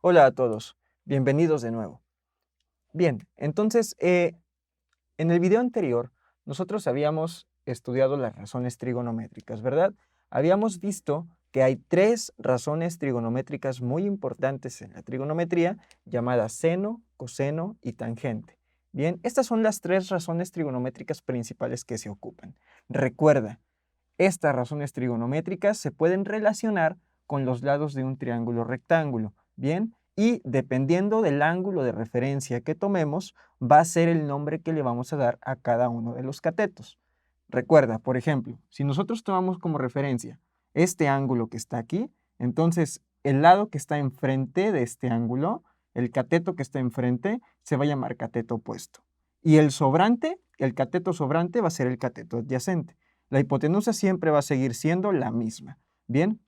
Hola a todos, bienvenidos de nuevo. Bien, entonces, en el video anterior, nosotros habíamos estudiado las razones trigonométricas, ¿verdad? Habíamos visto que hay tres razones trigonométricas muy importantes en la trigonometría, llamadas seno, coseno y tangente. Bien, estas son las tres razones trigonométricas principales que se ocupan. Recuerda, estas razones trigonométricas se pueden relacionar con los lados de un triángulo rectángulo, ¿bien? Y dependiendo del ángulo de referencia que tomemos, va a ser el nombre que le vamos a dar a cada uno de los catetos. Recuerda, por ejemplo, si nosotros tomamos como referencia este ángulo que está aquí, entonces el lado que está enfrente de este ángulo, el cateto que está enfrente, se va a llamar cateto opuesto. Y el sobrante, el cateto sobrante va a ser el cateto adyacente. La hipotenusa siempre va a seguir siendo la misma. Bien,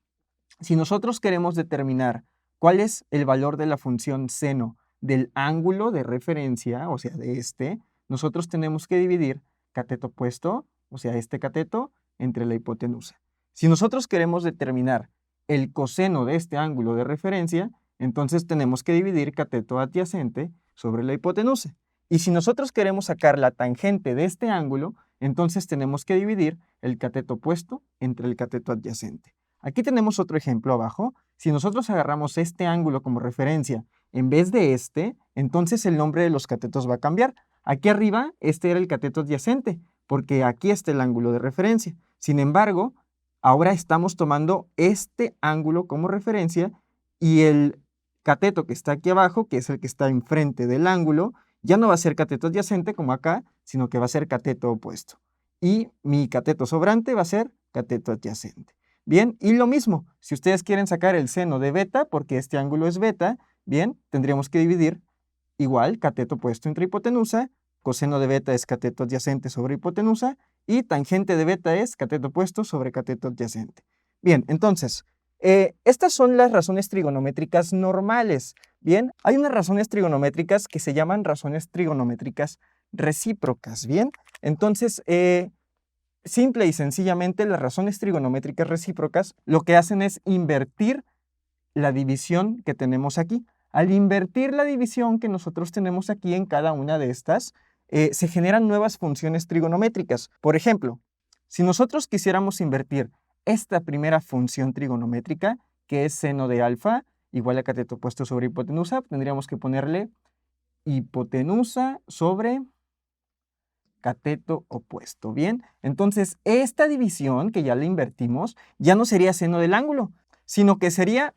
si nosotros queremos determinar cuál es el valor de la función seno del ángulo de referencia, o sea, de este, nosotros tenemos que dividir cateto opuesto, o sea, este cateto, entre la hipotenusa. Si nosotros queremos determinar el coseno de este ángulo de referencia, entonces tenemos que dividir cateto adyacente sobre la hipotenusa. Y si nosotros queremos sacar la tangente de este ángulo, entonces tenemos que dividir el cateto opuesto entre el cateto adyacente. Aquí tenemos otro ejemplo abajo. Si nosotros agarramos este ángulo como referencia en vez de este, entonces el nombre de los catetos va a cambiar. Aquí arriba, este era el cateto adyacente, porque aquí está el ángulo de referencia. Sin embargo, ahora estamos tomando este ángulo como referencia y el cateto que está aquí abajo, que es el que está enfrente del ángulo, ya no va a ser cateto adyacente como acá, sino que va a ser cateto opuesto. Y mi cateto sobrante va a ser cateto adyacente. Bien, y lo mismo, si ustedes quieren sacar el seno de beta, porque este ángulo es beta, bien, tendríamos que dividir igual cateto opuesto entre hipotenusa, coseno de beta es cateto adyacente sobre hipotenusa, y tangente de beta es cateto opuesto sobre cateto adyacente. Bien, entonces, estas son las razones trigonométricas normales. Bien, hay unas razones trigonométricas que se llaman razones trigonométricas recíprocas. Bien, entonces, simple y sencillamente, las razones trigonométricas recíprocas lo que hacen es invertir la división que tenemos aquí. Al invertir la división que nosotros tenemos aquí en cada una de estas, se generan nuevas funciones trigonométricas. Por ejemplo, si nosotros quisiéramos invertir esta primera función trigonométrica, que es seno de alfa igual a cateto opuesto sobre hipotenusa, tendríamos que ponerle hipotenusa sobre cateto opuesto. Bien, entonces esta división que ya la invertimos ya no sería seno del ángulo, sino que sería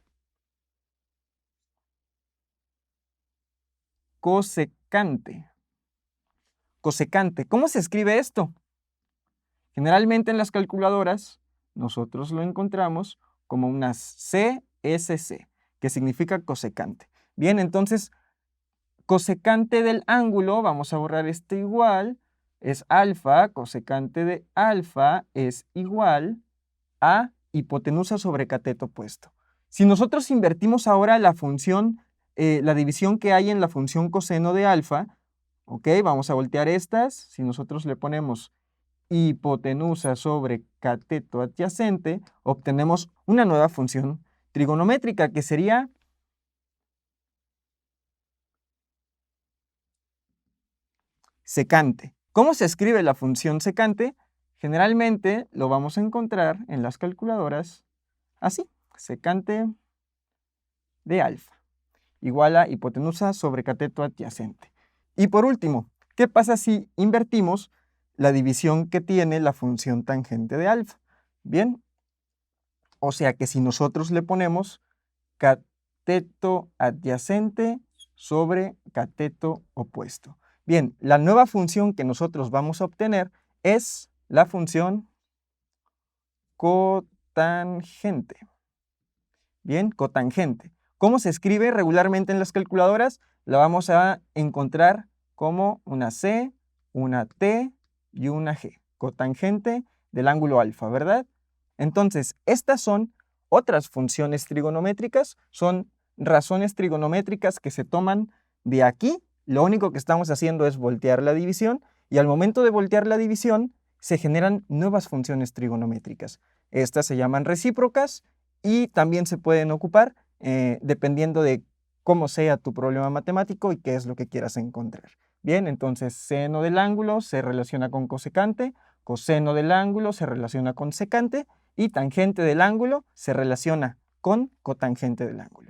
cosecante. Cosecante. ¿Cómo se escribe esto? Generalmente en las calculadoras nosotros lo encontramos como una CSC, que significa cosecante. Bien, entonces cosecante del ángulo, vamos a borrar este igual, es alfa, cosecante de alfa es igual a hipotenusa sobre cateto opuesto. Si nosotros invertimos ahora la función, la división que hay en la función coseno de alfa, ok, vamos a voltear estas. Si nosotros le ponemos hipotenusa sobre cateto adyacente, obtenemos una nueva función trigonométrica que sería secante. ¿Cómo se escribe la función secante? Generalmente lo vamos a encontrar en las calculadoras así, secante de alfa igual a hipotenusa sobre cateto adyacente. Y por último, ¿qué pasa si invertimos la división que tiene la función tangente de alfa? Bien, o sea que si nosotros le ponemos cateto adyacente sobre cateto opuesto. Bien, la nueva función que nosotros vamos a obtener es la función cotangente. Bien, cotangente. ¿Cómo se escribe regularmente en las calculadoras? La vamos a encontrar como una C, una T y una G. Cotangente del ángulo alfa, ¿verdad? Entonces, estas son otras funciones trigonométricas, son razones trigonométricas que se toman de aquí. Lo único que estamos haciendo es voltear la división y al momento de voltear la división se generan nuevas funciones trigonométricas. Estas se llaman recíprocas y también se pueden ocupar dependiendo de cómo sea tu problema matemático y qué es lo que quieras encontrar. Bien, entonces seno del ángulo se relaciona con cosecante, coseno del ángulo se relaciona con secante y tangente del ángulo se relaciona con cotangente del ángulo.